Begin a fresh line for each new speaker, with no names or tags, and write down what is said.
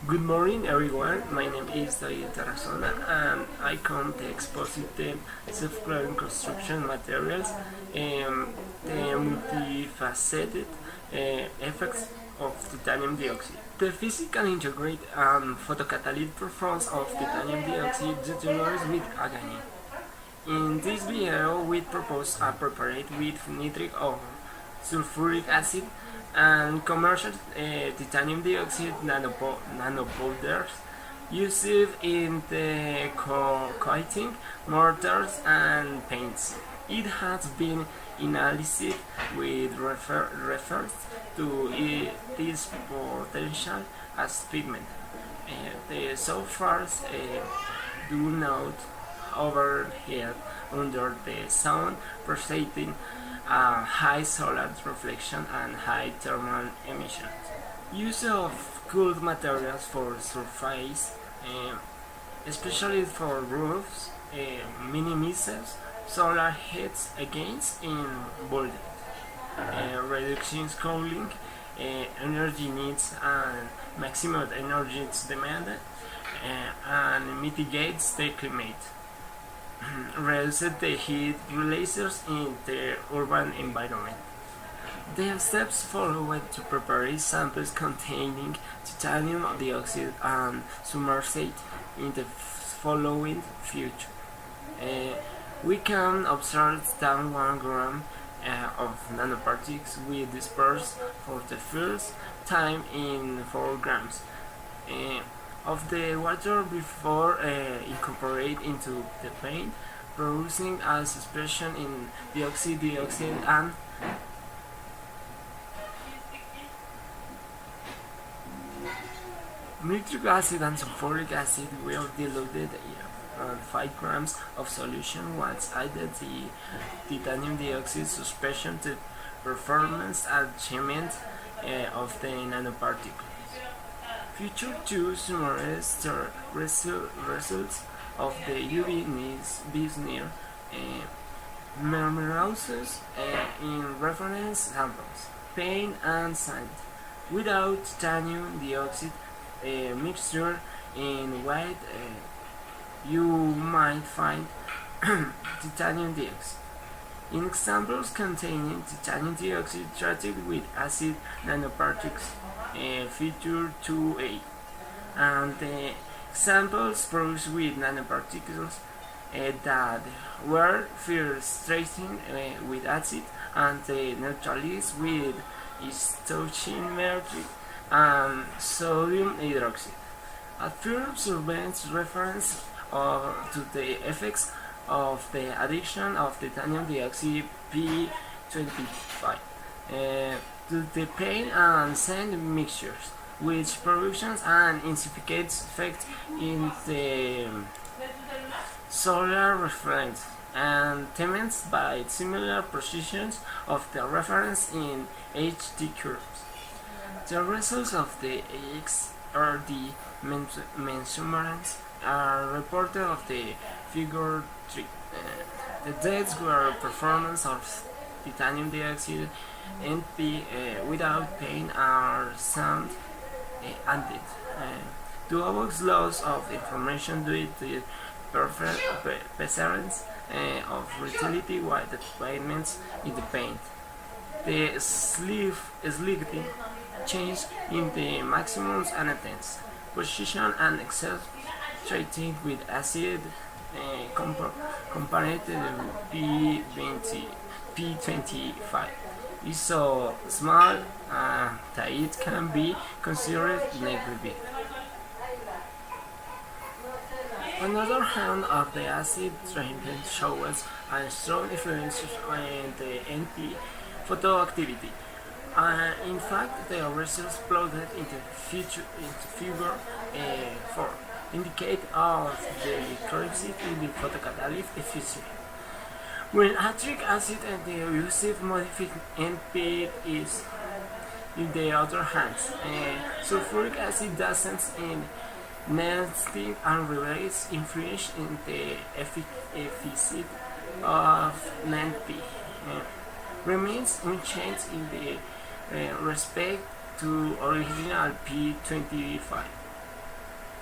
Good morning, everyone. My name is Tarazona, and I come to expose the self-clearing construction materials and the multifaceted effects of titanium dioxide. The physical integrate and photocatalytic performance of titanium dioxide deteriorates with agony. In this video, we propose a prepared with nitric or sulfuric acid and commercial titanium dioxide nanopowders used in the coating, mortars and paints. It has been analyzed with reference to its potential as pigment. The sulfurs do not overheat under the sun, presenting high solar reflection and high thermal emissions. Use of cooled materials for surface, especially for roofs, minimizes solar heat against in buildings, reducing cooling energy needs and maximum energy demand, and mitigates the climate. Reduces the heat releases in the urban environment. The steps followed to prepare samples containing titanium dioxide and submerged in the following future. We can observe that 1 gram of nanoparticles will disperse for the first time in 4 grams of the water before incorporate into the paint, producing a suspension in dioxide and nitric acid and sulfuric acid were diluted in 5 grams of solution once added the titanium dioxide suspension to performance achievement of the nanoparticle. Future 2 summarizes the results of the UV near mineralosis in reference samples, paint and sand. Without titanium dioxide mixture in white, you might find titanium dioxide. In examples containing titanium dioxide treated with acid nanoparticles, figure 2a, and the examples produced with nanoparticles that were first treated with acid and neutralized with stoichiometric and sodium hydroxide. A first observance reference to the effects of the addition of titanium dioxide P25 to the paint and sand mixtures, which produces an insignificant effect in the solar reference and tests by similar precisions of the reference in HD curves. The results of the XRD measurements are reported of the figure 3. The dates were performance of titanium dioxide NP without paint or sand added. To avoid loss of information due to presence of utility white pigments in the paint. The slightly change in the maximums and intense position and excess treating with acid compared to the P25 is so small that it can be considered negligible. Another hand of the acid treatment shows a strong influence on the NP photoactivity. In fact, the results plotted into figure 4 indicate of the currency in the photocatalytic efficiency. When nitric acid and the elusive modified NP is in the other hand, sulfuric acid doesn't in negative and reverse influence in the efficiency of NP. Remains unchanged in the respect to original P25.